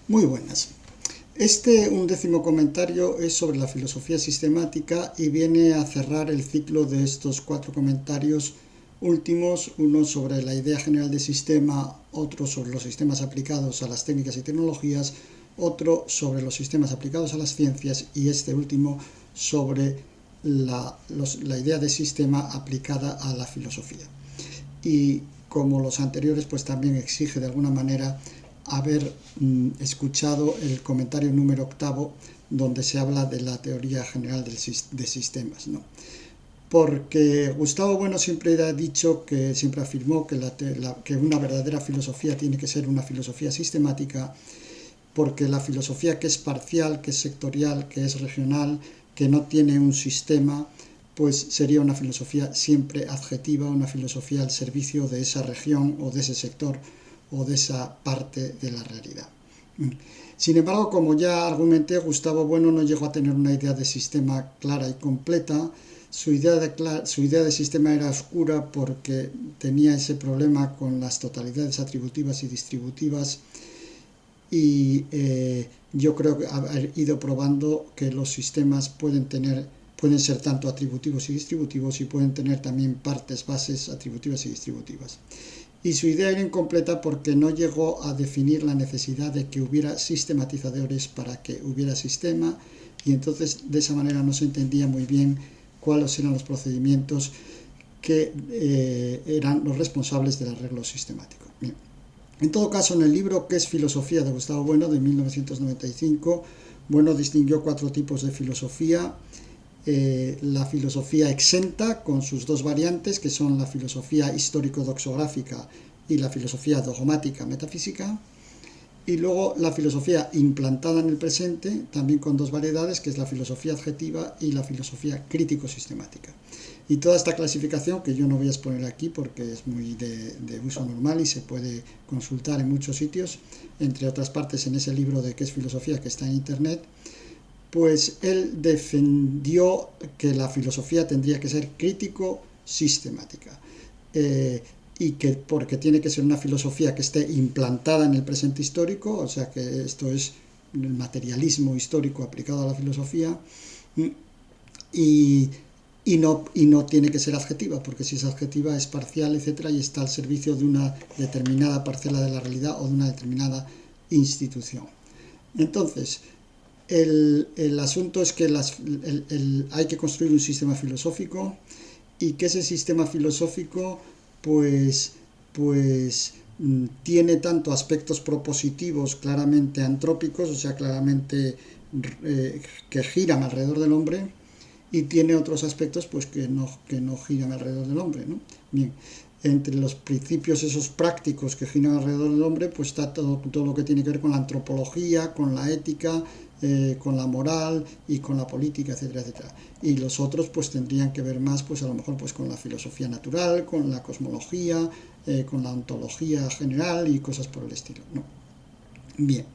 Muy buenas. Este 11º comentario es sobre la filosofía sistemática y viene a cerrar el ciclo de estos 4 comentarios últimos, uno sobre la idea general de sistema, otro sobre los sistemas aplicados a las técnicas y tecnologías, otro sobre los sistemas aplicados a las ciencias y este último sobre la idea de sistema aplicada a la filosofía. Y como los anteriores, pues también exige de alguna manera haber escuchado el comentario número 8, donde se habla de la teoría general de sistemas, ¿no? Porque Gustavo Bueno siempre ha dicho, que siempre afirmó que una verdadera filosofía tiene que ser una filosofía sistemática, porque la filosofía que es parcial, que es sectorial, que es regional, que no tiene un sistema, pues sería una filosofía siempre adjetiva, una filosofía al servicio de esa región o de ese sector o de esa parte de la realidad. Sin embargo, como ya argumenté, Gustavo Bueno no llegó a tener una idea de sistema clara y completa. Su idea de sistema era oscura porque tenía ese problema con las totalidades atributivas y distributivas, y yo creo que haber ido probando que los sistemas pueden ser tanto atributivos y distributivos, y pueden tener también partes bases atributivas y distributivas. Y su idea era incompleta porque no llegó a definir la necesidad de que hubiera sistematizadores para que hubiera sistema, y entonces de esa manera no se entendía muy bien cuáles eran los procedimientos que eran los responsables del arreglo sistemático. Bien. En todo caso, en el libro ¿Qué es filosofía?, de Gustavo Bueno, de 1995, Bueno distinguió 4 tipos de filosofía. La filosofía exenta, con sus 2 variantes, que son la filosofía histórico-doxográfica y la filosofía dogmática metafísica, y luego la filosofía implantada en el presente, también con 2 variedades, que es la filosofía adjetiva y la filosofía crítico-sistemática. Y toda esta clasificación, que yo no voy a exponer aquí porque es muy de uso normal y se puede consultar en muchos sitios, entre otras partes en ese libro de ¿Qué es filosofía?, que está en internet, pues él defendió que la filosofía tendría que ser crítico-sistemática, y que porque tiene que ser una filosofía que esté implantada en el presente histórico, o sea que esto es el materialismo histórico aplicado a la filosofía, y no tiene que ser adjetiva, porque si es adjetiva es parcial, etcétera, y está al servicio de una determinada parcela de la realidad o de una determinada institución. Entonces, el asunto es que hay que construir un sistema filosófico, y que ese sistema filosófico pues tiene tanto aspectos propositivos claramente antrópicos, o sea, claramente que giran alrededor del hombre, y tiene otros aspectos pues que no giran alrededor del hombre, ¿no? Bien, entre los principios esos prácticos que giran alrededor del hombre, pues está todo lo que tiene que ver con la antropología, con la ética, con la moral y con la política, etcétera, etcétera. Y los otros pues tendrían que ver más, pues a lo mejor pues con la filosofía natural, con la cosmología, con la ontología general y cosas por el estilo, ¿no? Bien.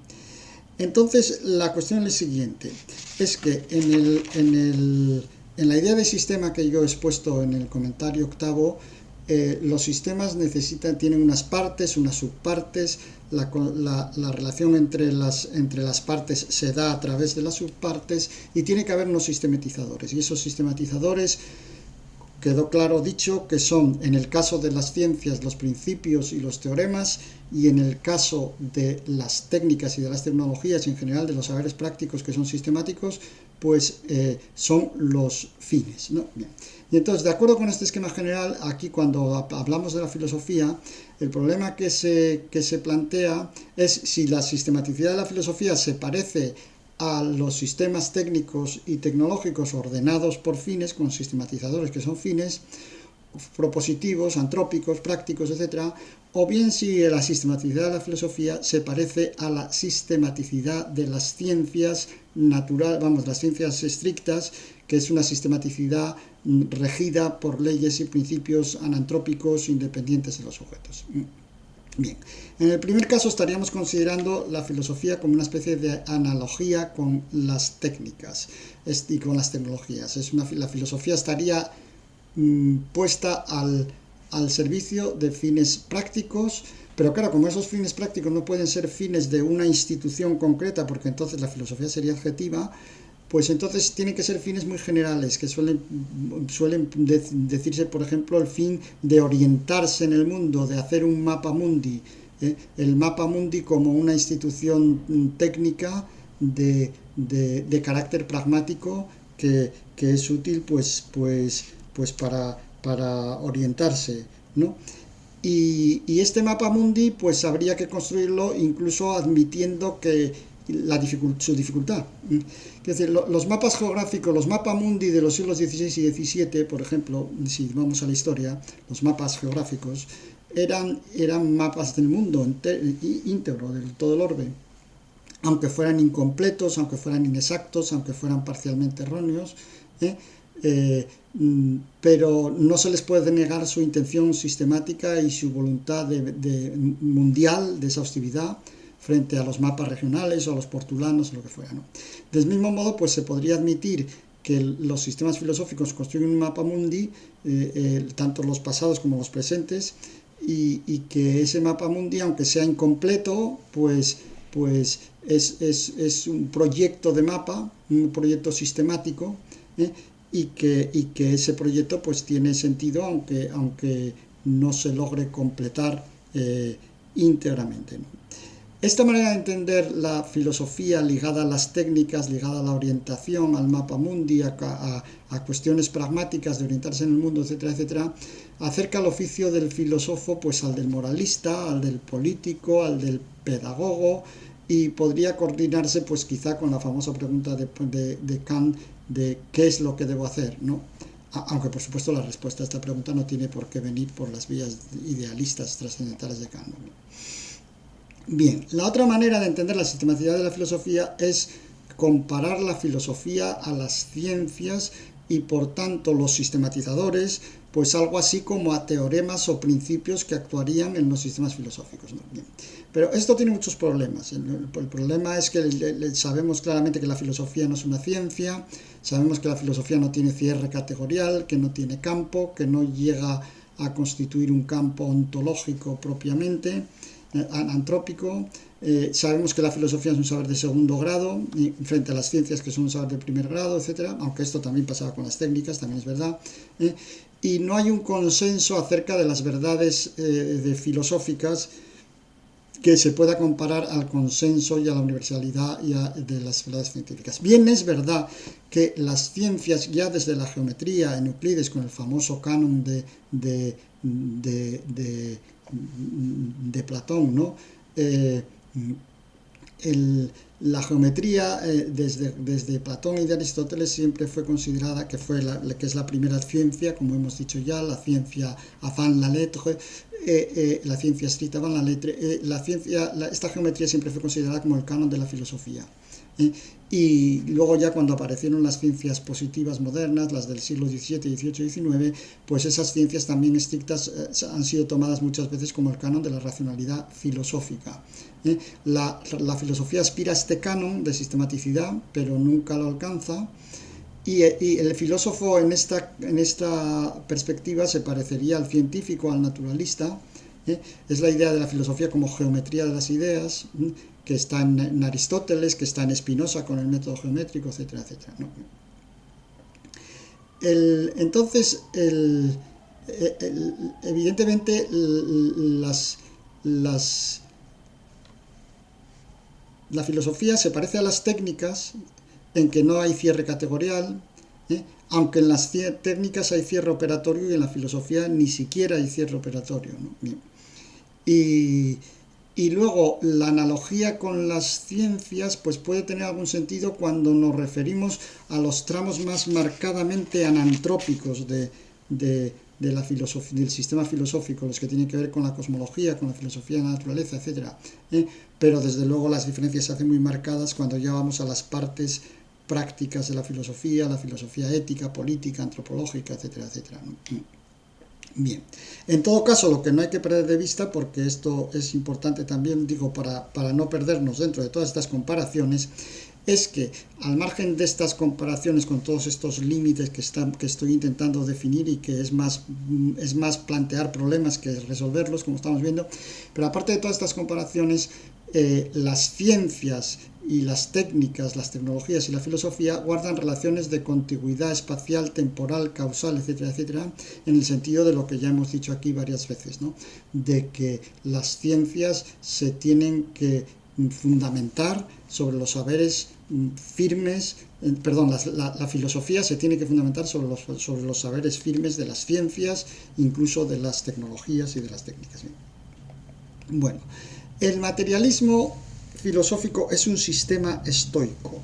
Entonces, la cuestión es la siguiente, es que en la idea de sistema que yo he expuesto en el comentario 8, los sistemas tienen unas partes, unas subpartes, la relación entre las partes se da a través de las subpartes, y tiene que haber unos sistematizadores, y esos sistematizadores quedó claro dicho que son, en el caso de las ciencias, los principios y los teoremas, y en el caso de las técnicas y de las tecnologías, y en general de los saberes prácticos que son sistemáticos, pues son los fines, ¿no? Bien. Y entonces, de acuerdo con este esquema general, aquí cuando hablamos de la filosofía, el problema que se plantea es si la sistematicidad de la filosofía se parece a los sistemas técnicos y tecnológicos ordenados por fines, con sistematizadores que son fines, propositivos, antrópicos, prácticos, etc., o bien si la sistematicidad de la filosofía se parece a la sistematicidad de las ciencias naturales, las ciencias estrictas, que es una sistematicidad regida por leyes y principios anantrópicos independientes de los sujetos. Bien, en el primer caso estaríamos considerando la filosofía como una especie de analogía con las técnicas y con las tecnologías. La filosofía estaría puesta al servicio de fines prácticos, pero claro, como esos fines prácticos no pueden ser fines de una institución concreta, porque entonces la filosofía sería adjetiva, pues entonces tienen que ser fines muy generales, que suelen decirse, por ejemplo, el fin de orientarse en el mundo, de hacer un mapa mundi, el mapa mundi como una institución técnica de carácter pragmático que es útil pues para orientarse, ¿no? Y este mapa mundi pues habría que construirlo incluso admitiendo que su dificultad. Es decir, los mapas geográficos, los mapas mundi de los siglos XVI y XVII, por ejemplo, si vamos a la historia, los mapas geográficos eran mapas del mundo íntegro, de todo el orbe, aunque fueran incompletos, aunque fueran inexactos, aunque fueran parcialmente erróneos, pero no se les puede negar su intención sistemática y su voluntad mundial de exhaustividad frente a los mapas regionales o a los portulanos o lo que fuera, ¿no? Del mismo modo, pues se podría admitir que los sistemas filosóficos construyen un mapa mundi, tanto los pasados como los presentes, y que ese mapa mundi, aunque sea incompleto, pues es un proyecto de mapa, un proyecto sistemático, y que ese proyecto pues tiene sentido aunque no se logre completar íntegramente, ¿no? Esta manera de entender la filosofía ligada a las técnicas, ligada a la orientación, al mapa mundi, a cuestiones pragmáticas de orientarse en el mundo, etcétera, etcétera, acerca el oficio del filósofo pues al del moralista, al del político, al del pedagogo, y podría coordinarse pues quizá con la famosa pregunta de Kant de qué es lo que debo hacer, ¿no? Aunque por supuesto la respuesta a esta pregunta no tiene por qué venir por las vías idealistas trascendentales de Kant, ¿no? Bien, la otra manera de entender la sistematicidad de la filosofía es comparar la filosofía a las ciencias y por tanto los sistematizadores pues algo así como a teoremas o principios que actuarían en los sistemas filosóficos, ¿no? Bien. Pero esto tiene muchos problemas. El problema es que sabemos claramente que la filosofía no es una ciencia, sabemos que la filosofía no tiene cierre categorial, que no tiene campo, que no llega a constituir un campo ontológico propiamente, antrópico. Sabemos que la filosofía es un saber de segundo grado frente a las ciencias que son un saber de primer grado, etcétera, aunque esto también pasaba con las técnicas, también es verdad. Y no hay un consenso acerca de las verdades filosóficas que se pueda comparar al consenso y a la universalidad de las verdades científicas. Bien, es verdad que las ciencias, ya desde la geometría en Euclides, con el famoso canon de Platón, ¿no? La geometría desde Platón y de Aristóteles siempre fue considerada que es la primera ciencia, como hemos dicho ya, la ciencia avant la lettre, la ciencia estricta avant la lettre. Esta geometría siempre fue considerada como el canon de la filosofía. Y luego ya cuando aparecieron las ciencias positivas modernas, las del siglo XVII, XVIII y XIX, pues esas ciencias también estrictas han sido tomadas muchas veces como el canon de la racionalidad filosófica. La filosofía aspira a este canon de sistematicidad, pero nunca lo alcanza. Y el filósofo en esta perspectiva se parecería al científico, al naturalista. Es la idea de la filosofía como geometría de las ideas, que está en Aristóteles, que está en Spinoza con el método geométrico, etcétera, etcétera, ¿no? Entonces, evidentemente, la filosofía se parece a las técnicas en que no hay cierre categorial, aunque en las técnicas hay cierre operatorio y en la filosofía ni siquiera hay cierre operatorio, ¿no? Bien. Y luego la analogía con las ciencias pues puede tener algún sentido cuando nos referimos a los tramos más marcadamente anantrópicos de la filosofía, del sistema filosófico, los que tienen que ver con la cosmología, con la filosofía de la naturaleza, etc. Pero desde luego las diferencias se hacen muy marcadas cuando ya vamos a las partes prácticas de la filosofía ética, política, antropológica, etcétera, etcétera, ¿no? Bien, en todo caso lo que no hay que perder de vista, porque esto es importante también, digo, para no perdernos dentro de todas estas comparaciones, es que, al margen de estas comparaciones con todos estos límites que estoy intentando definir y que es más plantear problemas que resolverlos, como estamos viendo, pero aparte de todas estas comparaciones, las ciencias y las técnicas, las tecnologías y la filosofía guardan relaciones de contigüidad espacial, temporal, causal, etcétera, etcétera, en el sentido de lo que ya hemos dicho aquí varias veces, ¿no? De que las ciencias se tienen que fundamentar sobre los saberes firmes, la filosofía se tiene que fundamentar sobre los saberes firmes de las ciencias, incluso de las tecnologías y de las técnicas. Bueno, el materialismo filosófico es un sistema estoico.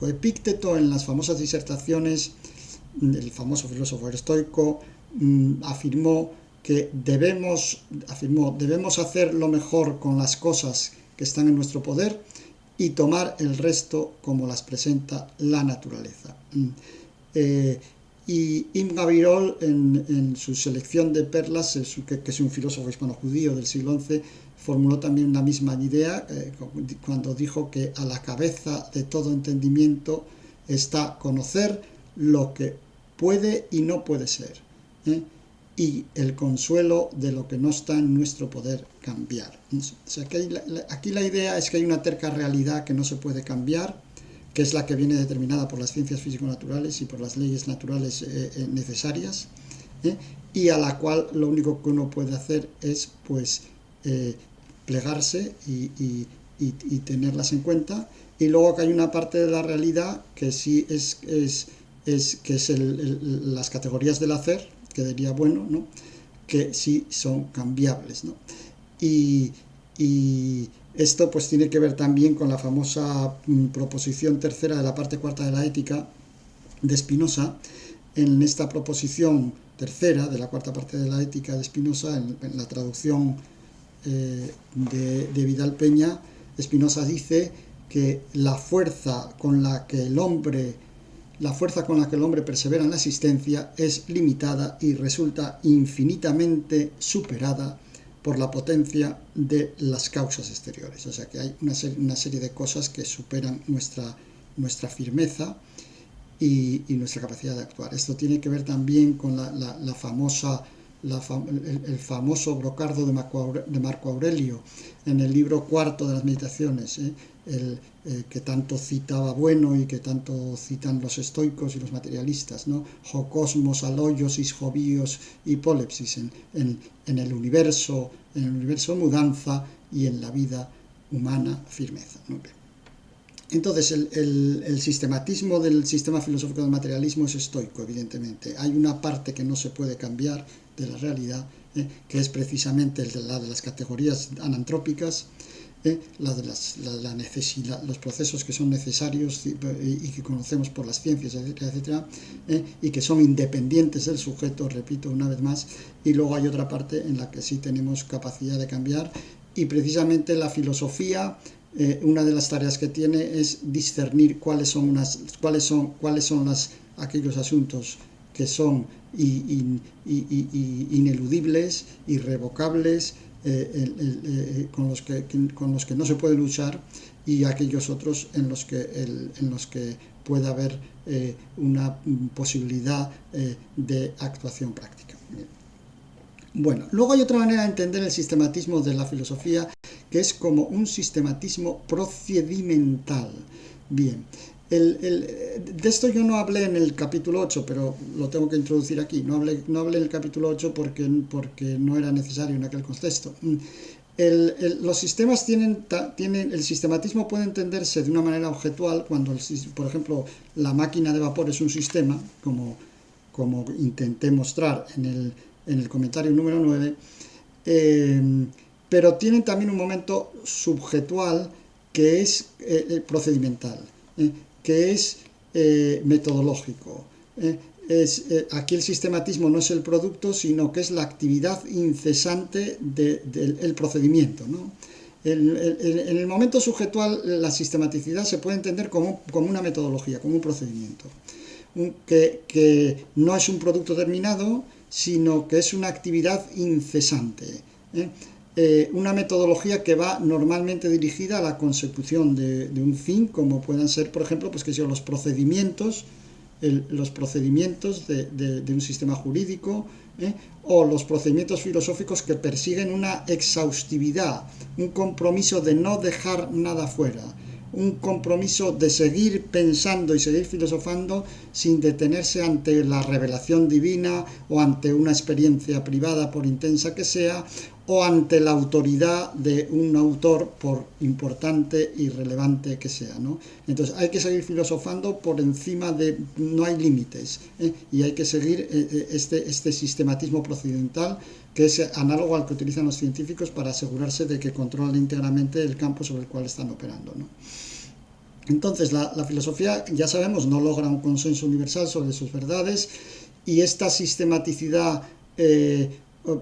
Epícteto, en las famosas disertaciones, el famoso filósofo estoico, afirmó que debemos hacer lo mejor con las cosas que están en nuestro poder y tomar el resto como las presenta la naturaleza. Y Ibn Gabirol, en su selección de perlas, que es un filósofo hispano-judío del siglo XI, formuló también la misma idea cuando dijo que a la cabeza de todo entendimiento está conocer lo que puede y no puede ser, y el consuelo de lo que no está en nuestro poder cambiar. O sea, que aquí la idea es que hay una terca realidad que no se puede cambiar, que es la que viene determinada por las ciencias físico-naturales y por las leyes naturales necesarias, y a la cual lo único que uno puede hacer es plegarse y tenerlas en cuenta. Y luego que hay una parte de la realidad que sí las categorías del hacer, que diría bueno, ¿no? Que sí son cambiables, ¿no? Y esto pues tiene que ver también con la famosa proposición tercera de la parte cuarta de la ética de Spinoza. En esta proposición tercera de la cuarta parte de la ética de Spinoza, en la traducción de Vidal Peña, Spinoza dice que la fuerza con la que el hombre persevera en la existencia es limitada y resulta infinitamente superada por la potencia de las causas exteriores. O sea que hay una serie de cosas que superan nuestra firmeza y nuestra capacidad de actuar. Esto tiene que ver también con el famoso brocardo de Marco Aurelio en el libro cuarto de las Meditaciones, que tanto citaba Bueno y que tanto citan los estoicos y los materialistas, ¿no? Ho cosmos aloios is hobios y polepsis, en el universo mudanza y en la vida humana firmeza, ¿no? Entonces, el sistematismo del sistema filosófico del materialismo es estoico, evidentemente. Hay una parte que no se puede cambiar de la realidad, que es precisamente la de las categorías anantrópicas, la de la necesidad, los procesos que son necesarios y que conocemos por las ciencias, etcétera, etcétera, y que son independientes del sujeto, repito una vez más. Y luego hay otra parte en la que sí tenemos capacidad de cambiar, y precisamente la filosofía, una de las tareas que tiene es discernir cuáles son aquellos asuntos que son ineludibles, irrevocables, con los que no se puede luchar, y aquellos otros en los que puede haber una posibilidad de actuación práctica. Bueno, luego hay otra manera de entender el sistematismo de la filosofía, que es como un sistematismo procedimental. Bien, de esto yo no hablé en el capítulo 8, pero lo tengo que introducir aquí. No hablé en el capítulo 8 porque no era necesario en aquel contexto. Los sistemas el sistematismo puede entenderse de una manera objetual cuando, por ejemplo, la máquina de vapor es un sistema, como intenté mostrar en el comentario número 9, pero tienen también un momento subjetual que es procedimental, que es metodológico. Aquí el sistematismo no es el producto, sino que es la actividad incesante del procedimiento, ¿no? En el momento subjetual, la sistematicidad se puede entender como una metodología, como un procedimiento, que no es un producto terminado, sino que es una actividad incesante. una metodología que va normalmente dirigida a la consecución de un fin, como puedan ser, por ejemplo, pues que son los procedimientos, de un sistema jurídico, o los procedimientos filosóficos que persiguen una exhaustividad, un compromiso de no dejar nada fuera, un compromiso de seguir pensando y seguir filosofando sin detenerse ante la revelación divina o ante una experiencia privada, por intensa que sea, o ante la autoridad de un autor, por importante y relevante que sea, ¿no? Entonces hay que seguir filosofando por encima de... no hay límites, y hay que seguir este sistematismo procedimental, que es análogo al que utilizan los científicos para asegurarse de que controlan íntegramente el campo sobre el cual están operando, ¿no? Entonces la filosofía, ya sabemos, no logra un consenso universal sobre sus verdades, y esta sistematicidad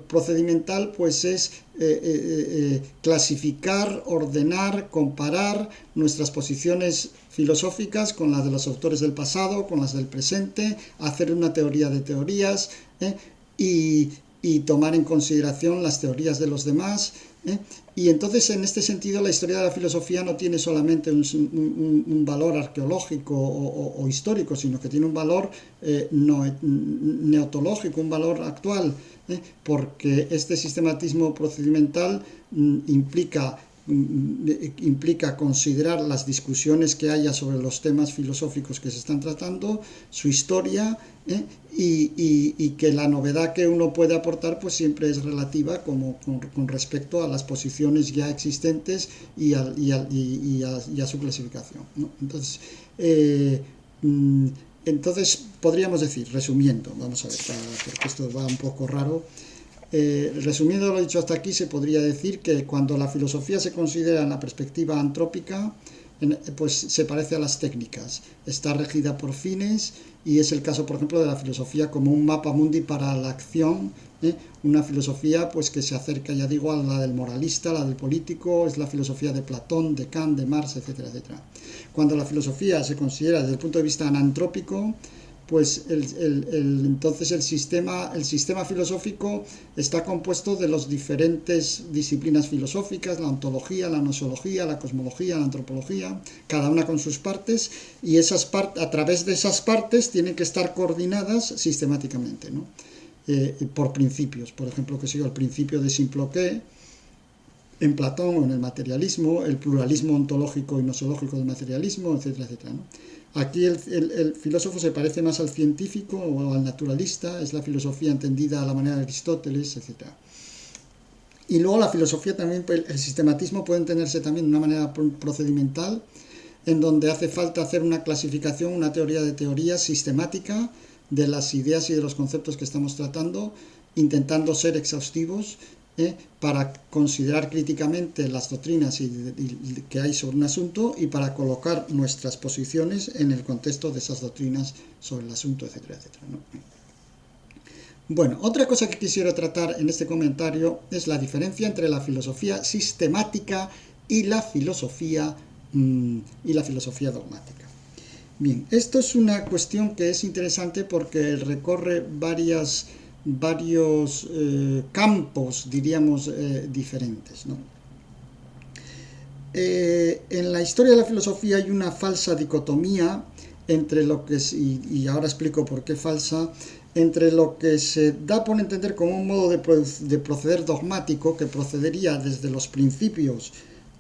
procedimental pues es clasificar, ordenar, comparar nuestras posiciones filosóficas con las de los autores del pasado, con las del presente, hacer una teoría de teorías, y tomar en consideración las teorías de los demás. Y entonces, en este sentido, la historia de la filosofía no tiene solamente un valor arqueológico o histórico, sino que tiene un valor neotológico, un valor actual, porque este sistematismo procedimental implica considerar las discusiones que haya sobre los temas filosóficos que se están tratando, su historia, y que la novedad que uno puede aportar pues siempre es relativa con respecto a las posiciones ya existentes y a su clasificación, ¿no? Entonces podríamos decir, resumiendo, vamos a ver, porque esto va un poco raro. Resumiendo lo dicho hasta aquí, se podría decir que cuando la filosofía se considera en la perspectiva antrópica, pues se parece a las técnicas, está regida por fines, y es el caso, por ejemplo, de la filosofía como un mapa mundi para la acción, una filosofía pues que se acerca, ya digo, a la del moralista, la del político, es la filosofía de Platón, de Kant, de Marx, etcétera, etcétera. Cuando la filosofía se considera desde el punto de vista anantrópico, pues entonces el sistema filosófico está compuesto de las diferentes disciplinas filosóficas, la ontología, la gnoseología, la cosmología, la antropología, cada una con sus partes, y a través de esas partes tienen que estar coordinadas sistemáticamente, ¿no? Por principios, por ejemplo, el principio de Simploqué en Platón o en el materialismo, el pluralismo ontológico y gnoseológico del materialismo, etcétera, etcétera, ¿no? Aquí el filósofo se parece más al científico o al naturalista, es la filosofía entendida a la manera de Aristóteles, etc. Y luego la filosofía también, el sistematismo puede entenderse también de una manera procedimental, en donde hace falta hacer una clasificación, una teoría de teorías sistemática de las ideas y de los conceptos que estamos tratando, intentando ser exhaustivos, para considerar críticamente las doctrinas que hay sobre un asunto y para colocar nuestras posiciones en el contexto de esas doctrinas sobre el asunto, etcétera, etcétera, ¿no? Bueno, otra cosa que quisiera tratar en este comentario es la diferencia entre la filosofía sistemática y la filosofía dogmática. Bien, esto es una cuestión que es interesante porque recorre varios campos, diríamos, diferentes, ¿no? En la historia de la filosofía hay una falsa dicotomía entre lo que es, y ahora explico por qué falsa, entre lo que se da por entender como un modo de proceder dogmático, que procedería desde los principios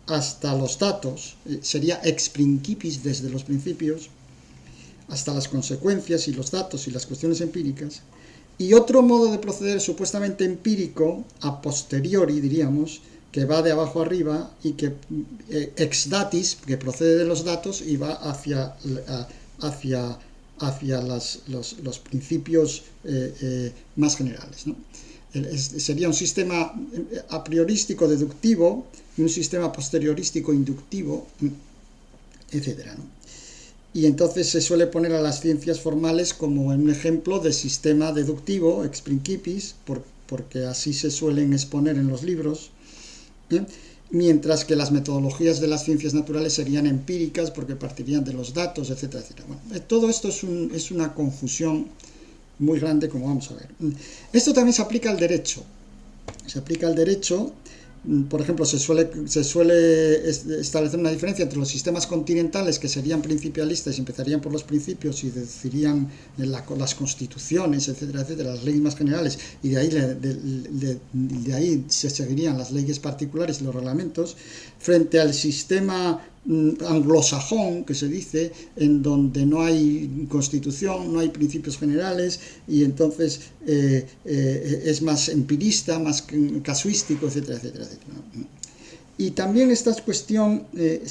hasta los datos, sería ex principis desde los principios, hasta las consecuencias y los datos y las cuestiones empíricas, y otro modo de proceder supuestamente empírico, a posteriori, diríamos, que va de abajo arriba y que ex datis, que procede de los datos y va hacia los principios más generales, ¿no? Sería un sistema a priorístico deductivo y un sistema posteriorístico inductivo, etcétera, ¿no? Y entonces se suele poner a las ciencias formales como un ejemplo de sistema deductivo, ex principis, porque así se suelen exponer en los libros, mientras que las metodologías de las ciencias naturales serían empíricas porque partirían de los datos, etcétera, etcétera. Bueno, todo esto es una confusión muy grande, como vamos a ver. Esto también se aplica al derecho. Se aplica al derecho por ejemplo, se suele establecer una diferencia entre los sistemas continentales, que serían principialistas y empezarían por los principios y decidirían las constituciones, etcétera, etcétera, las leyes más generales, y de ahí se seguirían las leyes particulares y los reglamentos, frente al sistema anglosajón, que se dice, en donde no hay constitución, no hay principios generales, y entonces es más empirista, más casuístico, etcétera, etcétera, etcétera. Y también esta cuestión que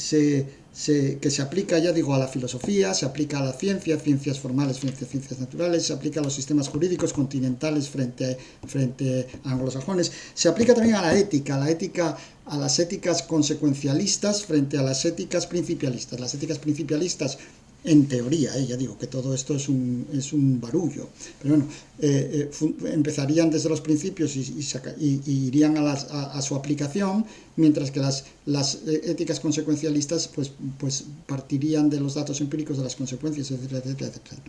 se aplica, ya digo, a la filosofía, se aplica a la ciencia, ciencias formales frente a ciencias naturales, se aplica a los sistemas jurídicos continentales frente a anglosajones, se aplica también a la ética, a las éticas consecuencialistas frente a las éticas principialistas. Las éticas principialistas, en teoría, ya digo que todo esto es un barullo, pero bueno, empezarían desde los principios y irían a su aplicación, mientras que las éticas consecuencialistas pues partirían de los datos empíricos, de las consecuencias, etcétera, etcétera, etcétera.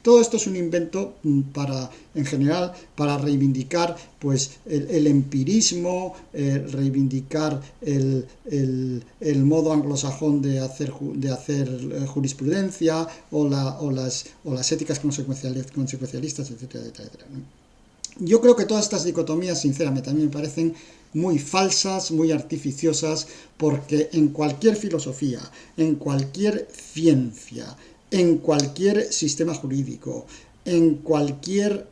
Todo esto es un invento en general para reivindicar pues el empirismo, reivindicar el modo anglosajón de hacer jurisprudencia, o las éticas consecuencialistas, etcétera, etcétera, ¿no? Yo creo que todas estas dicotomías, sinceramente, a mí me parecen muy falsas, muy artificiosas, porque en cualquier filosofía, en cualquier ciencia, en cualquier sistema jurídico, en cualquier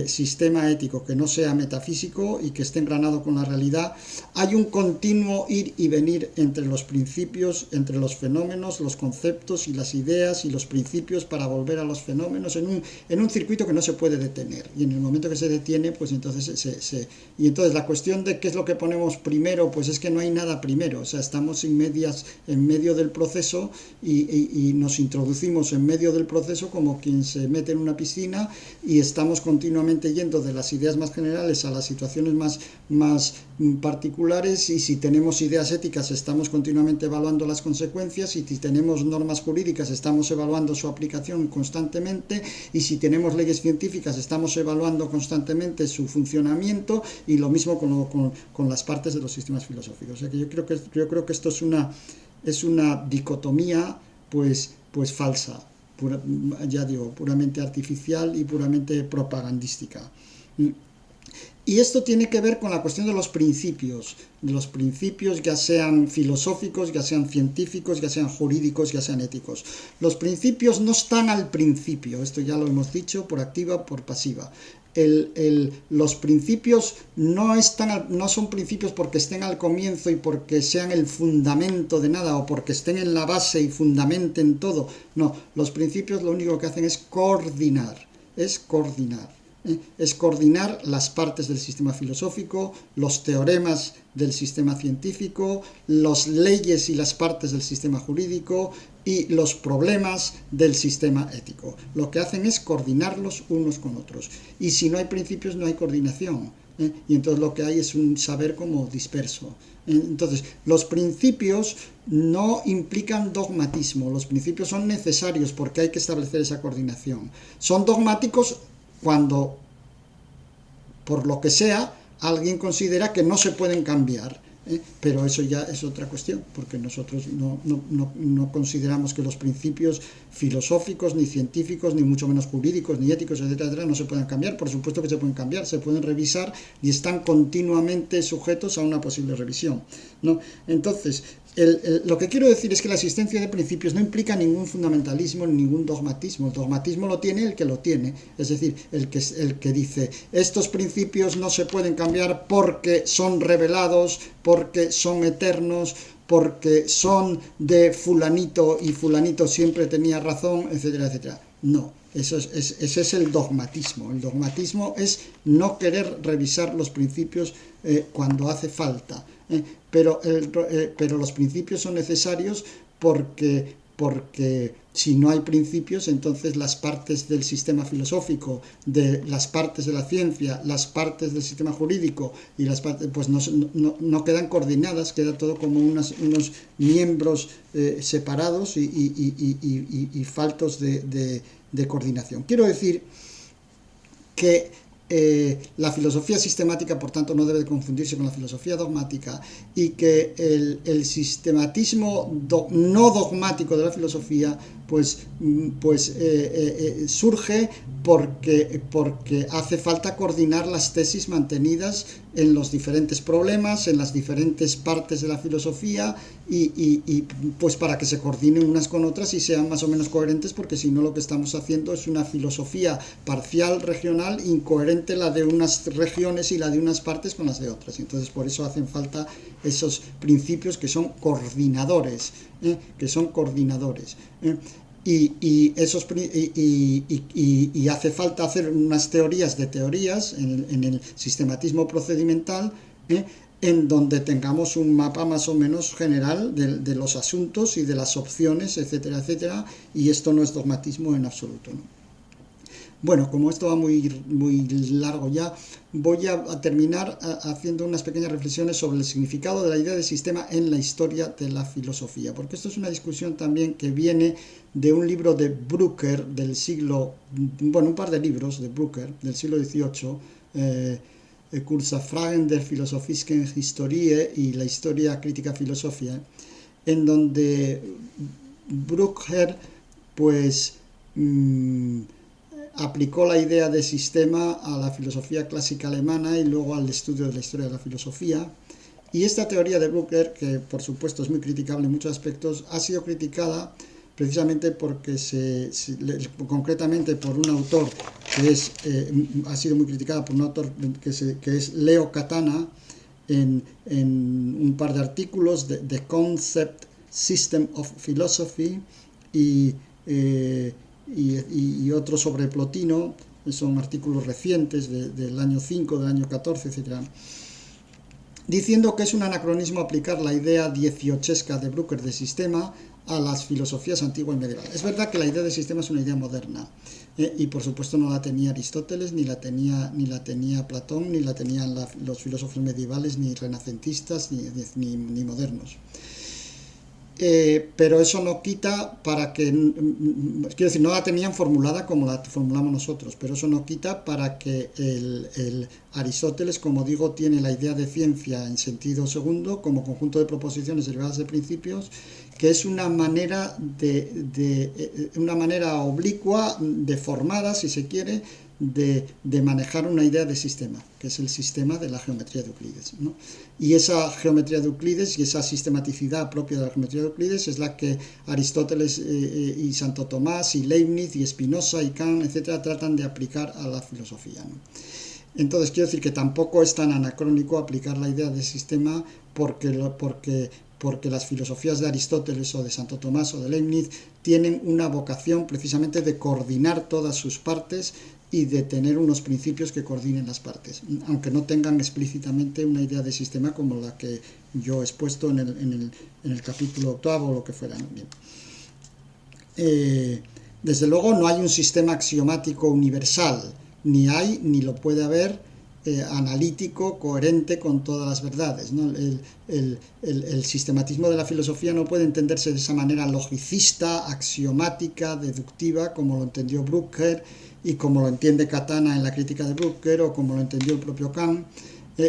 sistema ético que no sea metafísico y que esté engranado con la realidad, hay un continuo ir y venir entre los principios, entre los fenómenos, los conceptos y las ideas y los principios para volver a los fenómenos en un circuito que no se puede detener. Y en el momento que se detiene, pues entonces y entonces la cuestión de qué es lo que ponemos primero, pues es que no hay nada primero. O sea, estamos en medio del proceso y nos introducimos en medio del proceso como quien se mete en una piscina, y estamos continuamente yendo de las ideas más generales a las situaciones más particulares, y si tenemos ideas éticas estamos continuamente evaluando las consecuencias, y si tenemos normas jurídicas estamos evaluando su aplicación constantemente, y si tenemos leyes científicas estamos evaluando constantemente su funcionamiento, y lo mismo con las partes de los sistemas filosóficos. O sea que yo creo que esto es una dicotomía pues falsa, ya digo, puramente artificial y puramente propagandística. Y esto tiene que ver con la cuestión de los principios ya sean filosóficos, ya sean científicos, ya sean jurídicos, ya sean éticos. Los principios no están al principio, esto ya lo hemos dicho, por activa, por pasiva. Los principios no son principios porque estén al comienzo y porque sean el fundamento de nada, o porque estén en la base y fundamenten todo. No, los principios lo único que hacen es coordinar. Es coordinar las partes del sistema filosófico, los teoremas del sistema científico, las leyes y las partes del sistema jurídico y los problemas del sistema ético. Lo que hacen es coordinarlos unos con otros. Y si no hay principios, no hay coordinación. Y entonces lo que hay es un saber como disperso. Entonces, los principios no implican dogmatismo. Los principios son necesarios porque hay que establecer esa coordinación. Son dogmáticos cuando, por lo que sea, alguien considera que no se pueden cambiar, pero eso ya es otra cuestión, porque nosotros no consideramos que los principios filosóficos, ni científicos, ni mucho menos jurídicos, ni éticos, etcétera, no se puedan cambiar. Por supuesto que se pueden cambiar, se pueden revisar y están continuamente sujetos a una posible revisión, ¿no? Entonces, lo que quiero decir es que la existencia de principios no implica ningún fundamentalismo ni ningún dogmatismo. El dogmatismo lo tiene el que lo tiene, es decir, el que dice estos principios no se pueden cambiar porque son revelados, porque son eternos, porque son de fulanito y fulanito siempre tenía razón, etcétera, etcétera. No, ese es el dogmatismo. El dogmatismo es no querer revisar los principios cuando hace falta. Pero los principios son necesarios porque si no hay principios, entonces las partes del sistema filosófico, las partes de la ciencia, las partes del sistema jurídico y las partes pues no quedan coordinadas, queda todo como unos miembros separados y faltos de coordinación. Quiero decir que la filosofía sistemática, por tanto, no debe confundirse con la filosofía dogmática, y que el sistematismo no dogmático de la filosofía surge porque hace falta coordinar las tesis mantenidas en los diferentes problemas, en las diferentes partes de la filosofía, y pues para que se coordinen unas con otras y sean más o menos coherentes, porque si no lo que estamos haciendo es una filosofía parcial, regional, incoherente la de unas regiones y la de unas partes con las de otras. Entonces por eso hacen falta esos principios que son coordinadores, Y hace falta hacer unas teorías de teorías en el sistematismo procedimental, en donde tengamos un mapa más o menos general de los asuntos y de las opciones, etcétera, etcétera, y esto no es dogmatismo en absoluto, ¿no? Bueno, como esto va muy largo ya, voy a terminar haciendo unas pequeñas reflexiones sobre el significado de la idea de sistema en la historia de la filosofía, porque esto es una discusión también que viene de un libro de Brücker del siglo, un par de libros de Brücker del siglo XVIII, Kurze Fragen der philosophischen Historie y la historia crítica filosofía, en donde Brücker aplicó la idea de sistema a la filosofía clásica alemana y luego al estudio de la historia de la filosofía. Y esta teoría de Brücker, que por supuesto es muy criticable en muchos aspectos, ha sido criticada precisamente porque concretamente por un autor ha sido muy criticada por un autor que es Leo Katana, en un par de artículos de The Concept System of Philosophy y otro sobre Plotino. Son artículos recientes del año 5, del año 14, etc., diciendo que es un anacronismo aplicar la idea dieciochesca de Brücker de sistema a las filosofías antigua y medieval. Es verdad que la idea de sistema es una idea moderna, y por supuesto no la tenía Aristóteles, ni la tenía Platón, ni la tenían los filósofos medievales, ni renacentistas, ni modernos. Pero eso no quita para que, quiero decir, no la tenían formulada como la formulamos nosotros, pero eso no quita para que el Aristóteles, como digo, tiene la idea de ciencia en sentido segundo como conjunto de proposiciones derivadas de principios, que es una manera una manera oblicua, deformada, si se quiere, de manejar una idea de sistema, que es el sistema de la geometría de Euclides, ¿no? Y esa geometría de Euclides y esa sistematicidad propia de la geometría de Euclides es la que Aristóteles y Santo Tomás y Leibniz y Spinoza y Kant, etcétera, tratan de aplicar a la filosofía, ¿no? Entonces quiero decir que tampoco es tan anacrónico aplicar la idea de sistema porque las filosofías de Aristóteles o de Santo Tomás o de Leibniz tienen una vocación precisamente de coordinar todas sus partes y de tener unos principios que coordinen las partes, aunque no tengan explícitamente una idea de sistema como la que yo he expuesto en el capítulo 8 o lo que fuera, ¿no? Bien. Desde luego no hay un sistema axiomático universal, ni hay ni lo puede haber analítico, coherente con todas las verdades, ¿no? El sistematismo de la filosofía no puede entenderse de esa manera logicista, axiomática, deductiva, como lo entendió Brücker y como lo entiende Katana en la crítica de Brücker, o como lo entendió el propio Kant,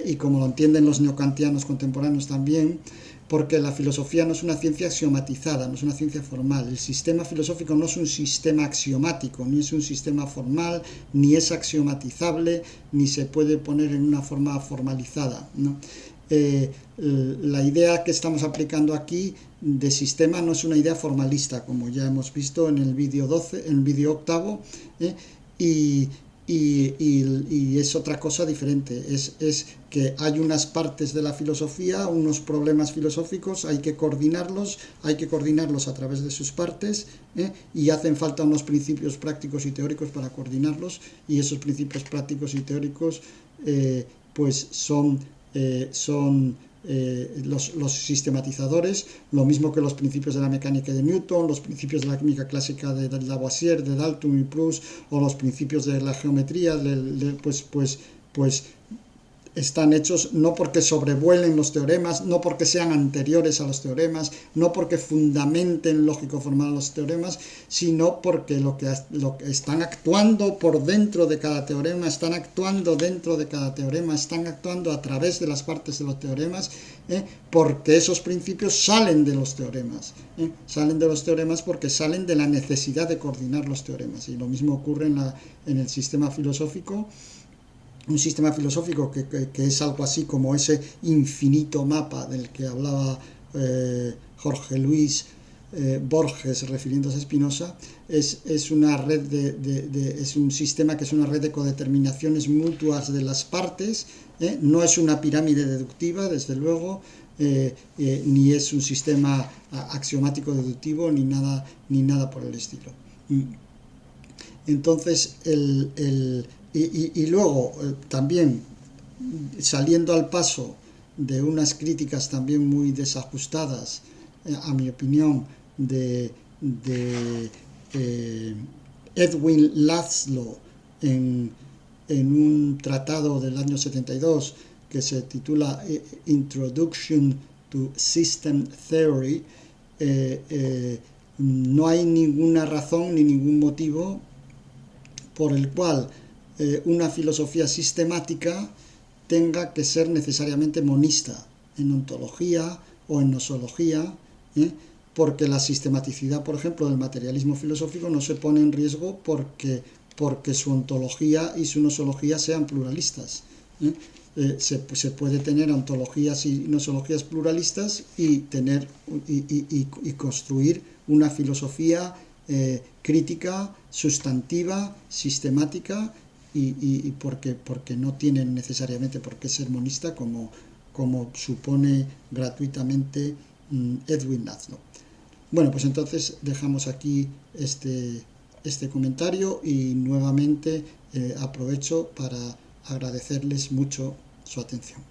y como lo entienden los neokantianos contemporáneos también, porque la filosofía no es una ciencia axiomatizada, no es una ciencia formal. El sistema filosófico no es un sistema axiomático, ni es un sistema formal, ni es axiomatizable, ni se puede poner en una forma formalizada, ¿no? La idea que estamos aplicando aquí de sistema no es una idea formalista, como ya hemos visto en el vídeo 12, en el vídeo octavo, y es otra cosa diferente, es que hay unas partes de la filosofía, unos problemas filosóficos, hay que coordinarlos a través de sus partes, y hacen falta unos principios prácticos y teóricos para coordinarlos, y esos principios prácticos y teóricos son los sistematizadores, lo mismo que los principios de la mecánica de Newton, los principios de la química clásica de Lavoisier, de Dalton y Proust, o los principios de la geometría, están hechos no porque sobrevuelen los teoremas, no porque sean anteriores a los teoremas, no porque fundamenten lógico-formal los teoremas, sino porque lo que están actuando por dentro de cada teorema, están actuando dentro de cada teorema, están actuando a través de las partes de los teoremas, porque esos principios salen de los teoremas. Salen de los teoremas porque salen de la necesidad de coordinar los teoremas. Y lo mismo ocurre en el sistema filosófico. Un sistema filosófico que es algo así como ese infinito mapa del que hablaba Jorge Luis Borges refiriéndose a Spinoza, es una red es un sistema que es una red de codeterminaciones mutuas de las partes, no es una pirámide deductiva, desde luego, ni es un sistema axiomático deductivo, ni nada por el estilo. Entonces, y luego también saliendo al paso de unas críticas también muy desajustadas, a mi opinión, de Edwin Laszlo en un tratado del año 72 que se titula Introduction to System Theory, no hay ninguna razón ni ningún motivo por el cual una filosofía sistemática tenga que ser necesariamente monista en ontología o en nosología, porque la sistematicidad, por ejemplo, del materialismo filosófico no se pone en riesgo porque su ontología y su nosología sean pluralistas. Se puede tener ontologías y nosologías pluralistas y construir una filosofía crítica, sustantiva, sistemática, y porque no tienen necesariamente por qué ser monista como supone gratuitamente Edwin Laszlo. Bueno, pues entonces dejamos aquí este comentario y nuevamente aprovecho para agradecerles mucho su atención.